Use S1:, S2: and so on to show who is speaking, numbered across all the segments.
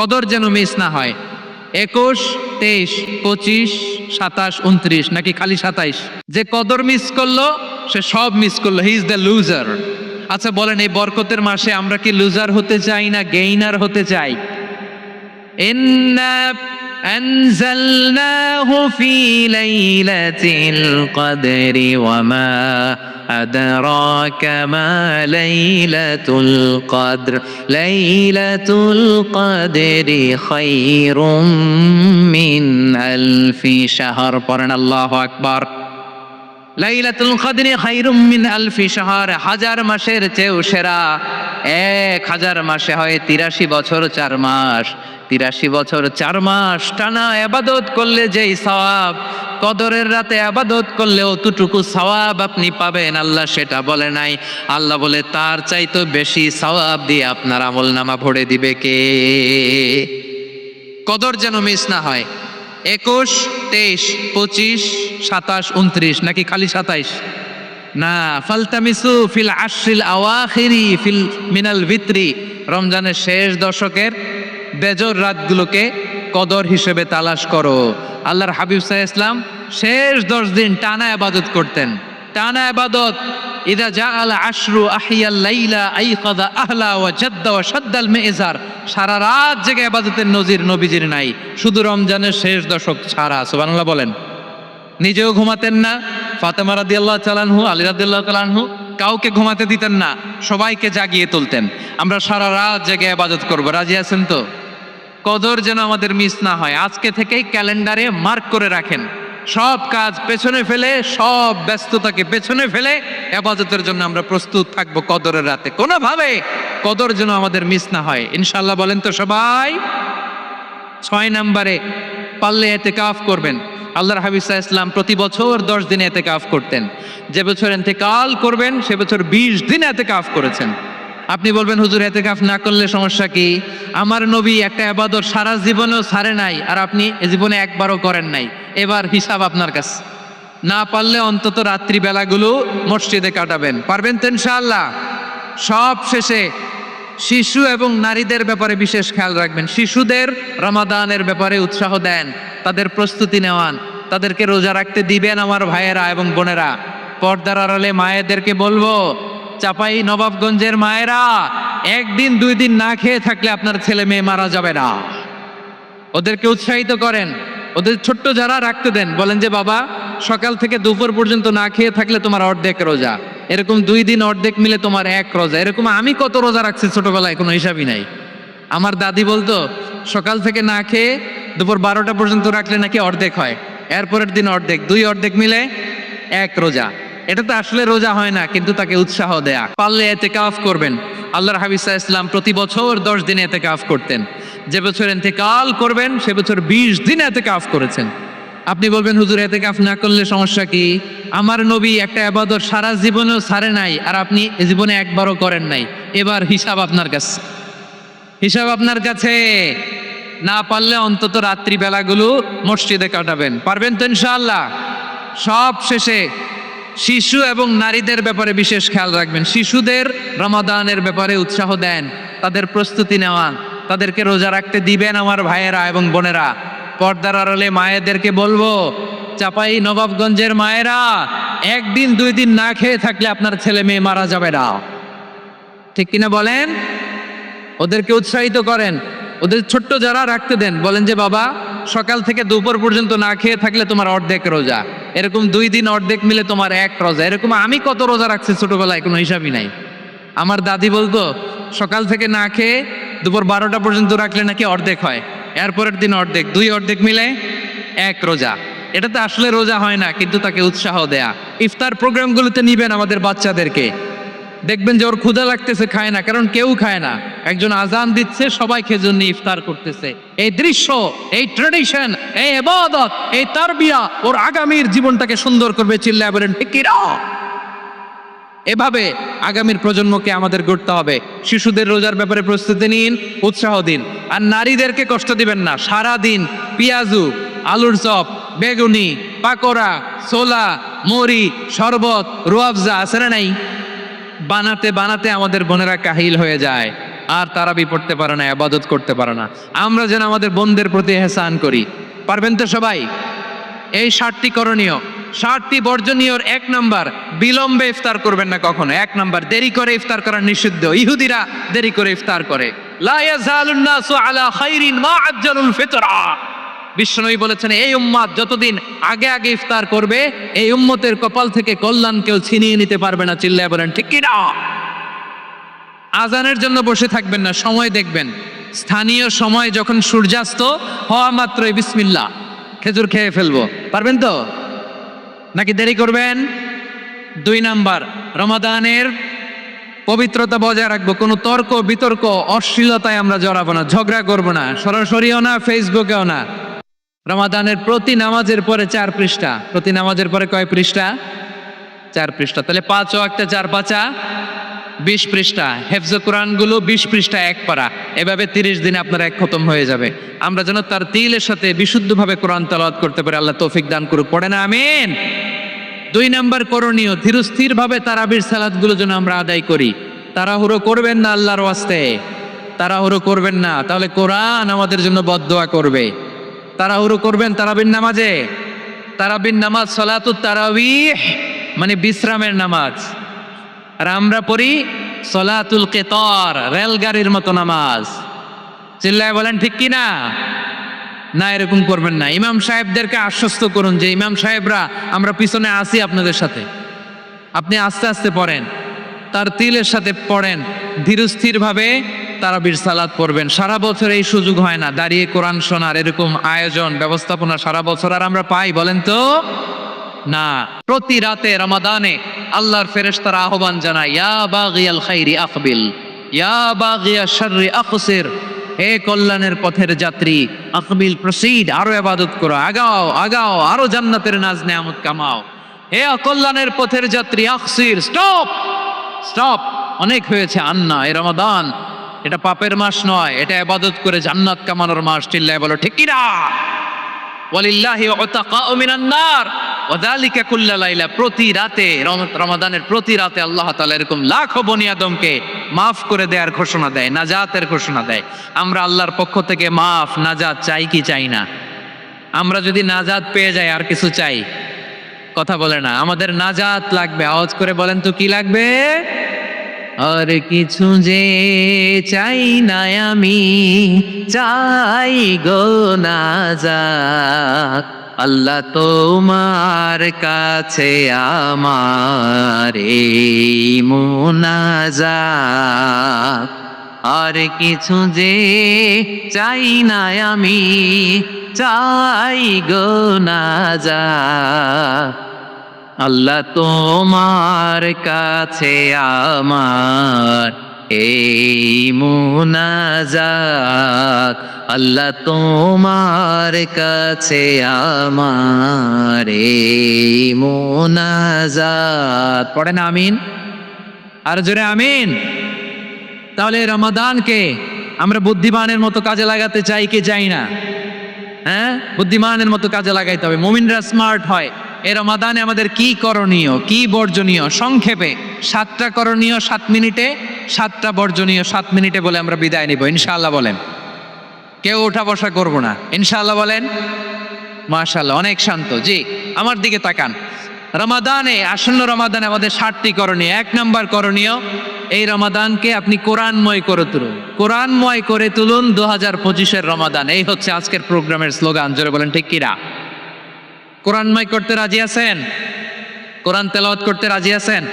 S1: কদর যেন মিস না হয়। 21, 23, 25, 27, 29 নাকি খালি 27? যে কদর মিস করলো সে সব মিস করলো, হি ইজ দ্য লুজার। আচ্ছা বলেন, এই বরকতের মাসে আমরা কি লুজার হতে চাই না গেইনার হতে চাই? ইন্না আনজালনাহু ফি লাইলাতিল কদরি ওয়া মা আদরাকা মা লাইলাতুল কদর লাইলাতুল কদরি খায়রুম মিন আলফি শাহর। পড়েন আল্লাহু আকবার। লাইলাতুল কদরি খায়রুম মিন আলফি শাহর, হাজার মাসের চেয়েও সেরা। 1000 মাসে হয় 83 বছর 4 মাস। 83 বছর 4 মাস টানা ইবাদত করলে যেই সওয়াব, কদরের রাতে ইবাদত করলে অতটুকু সওয়াব আপনি পাবেন আল্লাহ সেটা বলে নাই। আল্লাহ বলে তার চাইতে বেশি সওয়াব দিয়ে আপনার আমলনামা ভরে দিবে কে? কদর যেন মিস না হয়। 21, 23, 25, 27, 29 নাকি খালি 27? না, ফালতামিসু ফিল আশরিল আওয়াখিরি ফিল মিনাল ভিত্রি, রমজানের শেষ দশকের বেজর রাতগুলোকে কদর হিসেবে তালাশ করো। আল্লাহর হাবিব সাল্লাল্লাহু আলাইহি ওয়াসাল্লাম শেষ 10 দিন টানা ইবাদত করতেন, টানা ইবাদত। ইদা জাআল আশরু আহিয়াল লাইলা আইকাযা আহলা ওয়া জাদ্দা ওয়া শাদ্দাল মিজার, সারা রাত জেগে ইবাদতের নজির নবীজির নাই, শুধু রমজানের শেষ দশক ছাড়া। সুবহানাল্লাহ বলেন। নিজেও ঘুমাতেন না, ফাতেমা রাদিয়াল্লাহু তাআলা আনহু, আলী রাদিয়াল্লাহু তাআলা আনহু কাউকে ঘুমাতে দিতেন না, সবাইকে জাগিয়ে তুলতেন। আমরা সারা রাত জেগে ইবাদত করব, রাজি আছেন তো? কদর যেন আমাদের মিস না হয়। আজকে থেকেই ক্যালেন্ডারে মার্ক করে রাখেন, সব কাজ পেছনে ফেলে, সব ব্যস্ততাকে পেছনে ফেলে ইবাদতের জন্য আমরা প্রস্তুত থাকবো কদরের রাতে। কোনোভাবে কদর যেন আমাদের মিস না হয়, ইনশাআল্লাহ। বলেন তো সবাই। 6 নম্বরে পারলে ইতিকাফ করবেন। আল্লাহর হাবিব সাল্লাল্লাহু আলাইহি ওয়াসাল্লাম প্রতি বছর 10 দিন ইতিকাফ করতেন। যে বছর ইন্তেকাল করবেন সে বছর 20 দিন ইতিকাফ করেছেন। আপনি বলবেন হুজুর ইতিকাফ না করলে সমস্যা কি? আমার নবী একটা ইবাদত সারা জীবনেও ছাড়ে নাই, আর আপনি এই জীবনে একবারও করেন নাই। এবার হিসাব আপনার কাছে। না পারলে অন্তত রাত্রি বেলাগুলো মসজিদে কাটাবেন। পারবেন তো ইনশাআল্লাহ? সব শেষে শিশু এবং নারীদের ব্যাপারে বিশেষ খেয়াল রাখবেন। শিশুদের রমাদানের ব্যাপারে উৎসাহ দেন, তাদের প্রস্তুতি নেওয়ান, তাদেরকে রোজা রাখতে দিবেন আমার ভাইয়েরা এবং বোনেরা। পর্দার আড়ালে মায়েদেরকে বলবো, চাপাই নবাবগঞ্জের মায়েরা, 1 দিন 2 দিন না খেয়ে থাকলে আপনার ছেলে মেয়ে মারা যাবে না। ওদেরকে উৎসাহিত করেন, ওদের ছোট্ট যারা রাখতে দেন, বলেন যে বাবা সকাল থেকে দুপুর পর্যন্ত না খেয়ে থাকলে তোমার অর্ধেক রোজা, এরকম 2 দিন অর্ধেক মিলে তোমার 1 রোজা। এরকম আমি কত রোজা রাখছি ছোটবেলায় কোনো হিসাবই নাই। আমার দাদি বলতো সকাল থেকে না খেয়ে দুপুর 12টা পর্যন্ত রাখলে নাকি অর্ধেক হয়, এরপরের দিন অর্ধেক, 2 অর্ধেক মিলে 1 রোজা। এটা তো আসলে রোজা হয় না, কিন্তু তাকে উৎসাহ দেয়া। পারলে ইতিকাফ করবেন। আল্লাহর হাবিব সাল্লাল্লাহু আলাইহি ওয়াসাল্লাম প্রতি বছর 10 দিন ইতিকাফ করতেন। যে বছর ইন্তেকাল করবেন সে বছর 20 দিন ইতিকাফ করেছেন। আপনি বলবেন হুজুর ইতিকাফ না করলে সমস্যা কি? আমার নবী একটা ইবাদত সারা জীবনেও ছাড়ে নাই, আর আপনি এই জীবনে একবারও করেন নাই। এবার হিসাব আপনার কাছে, হিসাব আপনার কাছে। না পারলে অন্তত রাত্রি বেলাগুলো মসজিদে কাটাবেন। পারবেন তো ইনশাআল্লাহ? সব শেষে শিশু এবং নারীদের ব্যাপারে বিশেষ খেয়াল রাখবেন। শিশুদের রমাদানের ব্যাপারে উৎসাহ দেন, তাদের প্রস্তুতি নেওয়ান, তাদেরকে রোজা রাখতে দিবেন আমার ভাইয়েরা এবং বোনেরা। পর্দার আড়ালে মায়েদেরকে বলবো, চাপাই নবাবগঞ্জের মায়েরা, 1 দিন 2 দিন না খেয়ে থাকলে আপনার ছেলে মেয়ে মারা যাবে না। ঠিক কিনা বলেন? ওদেরকে উৎসাহিত করেন, ওদের ছোট্ট যারা রাখতে দেন, বলেন যে বাবা সকাল থেকে দুপুর পর্যন্ত না খেয়ে থাকলে তোমার অর্ধেক রোজা, এরকম 2 দিন অর্ধেক মিলে তোমার 1 রোজা। এরকম আমি কত রোজা রাখছি ছোটবেলায় কোনো হিসাবই নাই। আমার দাদি বলতো সকাল থেকে না খেয়ে দুপুর 12টা পর্যন্ত রাখলে নাকি অর্ধেক হয়, এরপরের দিন অর্ধেক, 2 অর্ধেক মিলে 1 রোজা। এটা তো আসলে রোজা হয় না, কিন্তু তাকে উৎসাহ দেয়া। ইফতার প্রোগ্রামগুলোতে নিবেন আমাদের বাচ্চাদেরকে, দেখবেন যে ওর ক্ষুধা লাগতেছে, খায় না, কারণ কেউ খায় না। একজন আজান দিচ্ছে, সবাই খেজুর নিয়ে ইফতার করতেছে। এই দৃশ্য, এই ট্রেডিশন, এই ইবাদত, এই তারবিয়া ওর আগামীর জীবনটাকে সুন্দর করবে। চিল্লায় বলেন ঠিক কি না? এভাবে আগামীর প্রজন্মকে আমাদের গড়তে হবে। শিশুদের রোজার ব্যাপারে প্রস্তুতি নিন, উৎসাহ দিন। আর নারীদেরকে কষ্ট দিবেন না। সারা দিন পেঁয়াজু, আলুর চপ, বেগুনি, পাকোড়া, ছোলা, মুড়ি, শরবত, রুয়াবজা আছে না নাই? বানাতে বানাতে আমাদের বোনেরা কাহিল হয়ে যায়। আর তারাবি পড়তে পারে না, ইবাদত করতে পারে না। আমরা যেন আমাদের বোনদের প্রতি ইহসান করি। পারবেন তো সবাই? এই 60টি করণীয়, 60টি বর্জনীয়র 1 নাম্বার, বিলম্বে ইফতার করবেন না কখনো। 1 নাম্বার, দেরি করে ইফতার করা নিষিদ্ধ। ইহুদিরা দেরি করে ইফতার করে। লা ইয়াজালুন নাসু আলা খাইরিন মা আজ্জালুল ফিতরা। বিশ্বনবী বলেছেন, এই উম্মত যতদিন আগে আগে ইফতার করবে, এই উম্মতের কপাল থেকে কল্যাণ কেউ ছিনিয়ে নিতে পারবে না। চিল্লায় বলেন ঠিক কি না? আজানের জন্য বসে থাকবেন না, সময় দেখবেন। স্থানীয় সময় যখন সূর্যাস্ত হওয়া মাত্রই বিসমিল্লাহ, খেজুর খেয়ে ফেলবো। পারবেন তো নাকি দেরি করবেন? 2 নাম্বার, রমাদানের পবিত্রতা বজায় রাখবো। কোনো তর্ক বিতর্ক অশ্লীলতায় আমরা জড়াবো না, ঝগড়া করবো না, সরাসরিও না, ফেসবুকেও না। রমাদানের প্রতি নামাজের পরে 4 পৃষ্ঠা, প্রতি নামাজের পরে কয় পৃষ্ঠা? 4 পৃষ্ঠা। তাহলে 5 ওয়াক্তে 4 পাঁচা 20 পৃষ্ঠা। হেফজ কোরআনগুলো 20 পৃষ্ঠা 1 পারা। এভাবে 30 দিনে আপনার 1 খতম হয়ে যাবে। আমরা যেন তার তিলের সাথে বিশুদ্ধভাবে কোরআন তেলাওয়াত করতে পারি। আল্লাহ তৌফিক দান করুক। পড়ে না আমিন। 2 নাম্বার করণীয়, ধীরস্থিরভাবে তারাবির সালাতগুলো যেন আমরা আদায় করি। তাড়াহুড়ো করবেন না আল্লাহর ওয়াস্তে, তাড়াহুড়ো করবেন না, তাহলে কোরআন আমাদের জন্য বদদোয়া করবে। তাড়াহুড়ো করবেন তারাবির নামাজে। তারাবির নামাজ সালাতুত তারাবিহ মানে বিশ্রামের নামাজ। আর আমরা পড়ি সলাতুল কেতর, রেলগাড়ির মতো নামাজ। চিল্লায় বলেন ঠিক কি না? না, এরকম করবেন না। ইমাম সাহেবদেরকে আশ্বস্ত করুন যে ইমাম সাহেবরা আমরা পিছনে আসি আপনাদের সাথে, আপনি আস্তে আস্তে পড়েন, তার তিলের সাথে পড়েন, ধীরস্থির ভাবে তারাবির সালাত পড়বেন। সারা বছর এই সুযোগ হয় না, দাঁড়িয়ে কোরআন শোনার এরকম আয়োজন ব্যবস্থাপনা সারা বছর আর আমরা পাই বলেন তো না। প্রতি রাতে রমাদানে আল্লাহর ফেরেশতারা আহ্বান জানায়, ইয়া বাগিয়াল খাইরি আকবিল, ইয়া বাগিয়াশ শাররি আকসির। হে কল্যাণের পথের যাত্রী, আকবিল, প্রসিড, আরো ইবাদত করো, আগাও আগাও, আরো জান্নাতের নাজ নেয়ামত কামাও। হে অকল্যাণের পথের যাত্রী, আকসির, স্টপ স্টপ, অনেক হয়েছে। আন্না, এ রমাদান এটা পাপের মাস নয়, এটা ইবাদত করে জান্নাত কামানোর মাস। চিল্লায় বলো ঠিক কি না? ওয়ালিল্লাহি উতাকাউ মিনান নার ওয়া যালিকা কুল্লা লাইলা। প্রতি রাতে, রমাদানের প্রতি রাতে আল্লাহ তাআলা এরকম লাখো বনি আদমকে মাফ করে দেওয়ার ঘোষণা দেয়, নাজাতের ঘোষণা দেয়। আমরা আল্লাহর পক্ষ থেকে মাফ, নাজাত চাই কি চাই না? আমরা যদি নাজাত পেয়ে যাই আর কিছু চাই? কথা বলে না। আমাদের নাজাত লাগবে। আওয়াজ করে বলেন তো কি লাগবে? আর কিছু যে চাই না আমি, চাই গো নাজাত। আল্লাহ তোমার কাছে আমার এই মুনাজাত। আর কিছু যে চাই না আমি, চাই গো নাজাত। আল্লাহ তোমার কাছে আমার এই মুনাজাত। আল্লাহ তোমার কাছে আমার এই মুনাজাত। পড়েন আমিন, আর জোরে আমিন। তাহলে রমাদানকে আমরা বুদ্ধিমানের মতো কাজে লাগাতে চাই কি চাই না? হ্যাঁ, বুদ্ধিমানের মতো কাজে লাগাইতে হবে। মুমিনরা স্মার্ট হয়। এই রমাদানে আমাদের কি করণীয়, কি বর্জনীয়? সংক্ষেপে 7টা করণীয় 7 মিনিটে, 7টা বর্জনীয় 7 মিনিটে বলে আমরা বিদায় নিব ইনশাআল্লাহ। বলেন, কেউ ওঠা বসা করব না ইনশাআল্লাহ। বলেন মাশাআল্লাহ, অনেক শান্ত। জি, আমার দিকে তাকান। রমাদানে, আসন্ন রমাদানে আমাদের 7টি করণীয়। 1 নাম্বার করণীয়, এই রমাদানকে আপনি কোরআনময় করে তুলুন। কোরআনময় করে তুলুন 2025-এর রমাদান। এই হচ্ছে আজকের প্রোগ্রামের স্লোগান। জোরে বলেন ঠিক কিনা? কোরআনময় করতে রাজি আছেন? কোরআন তেলাওয়াত করতে রাজি আছেন?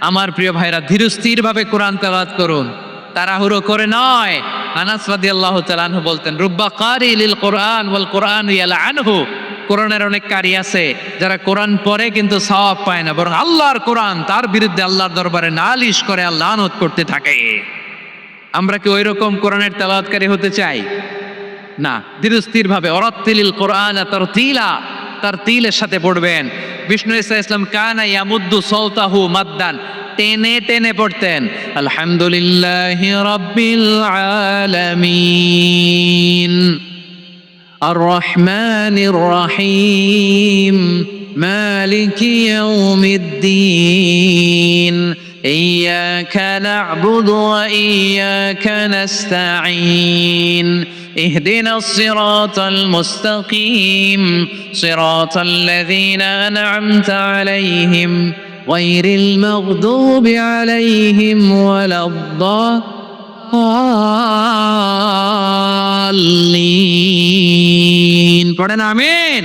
S1: আমার প্রিয় ভাইরা, ধীরস্থির ভাবে কোরআন তেলাওয়াত করুন, তাড়াহুড়ো করে নয়। আনাস রাদিয়াল্লাহু তাআলা আনহু বলতেন, রুব্বা কারি লিল কোরআন ওয়াল কোরআন ইয়ালআনহু। কোরআনের অনেক কারি আছে যারা কোরআন পড়ে কিন্তু সওয়াব পায় না, বরং আল্লাহর কোরআন তার বিরুদ্ধে আল্লাহর দরবারে নালিশ করে, আল্লাহ লানত করতে থাকে। আমরা কি ওই রকম কোরআনের তেলাওয়াতকারী হতে চাই? না। ধীরস্থির ভাবে, ওরাত্তিলিল কোরআন তারতিলা, তার তিলের সাথে পড়বেন। বিষ্ণু ইসা ইসলাম কানা ইয়ামুদ্দু সাওতাহু মাদ্দান, টেনে টেনে পড়তেন। আলহামদুলিল্লাহি রাব্বিল আলামিন আর রহমানির রহিম মালিকি ইয়াউমিদ্দিন ইয়্যাকা نعبد وإياك نستعين اهدنا الصراط المستقيم صراط الذين أنعمت عليهم غير المغضوب عليهم ولا الضالين পড়েন আমিন।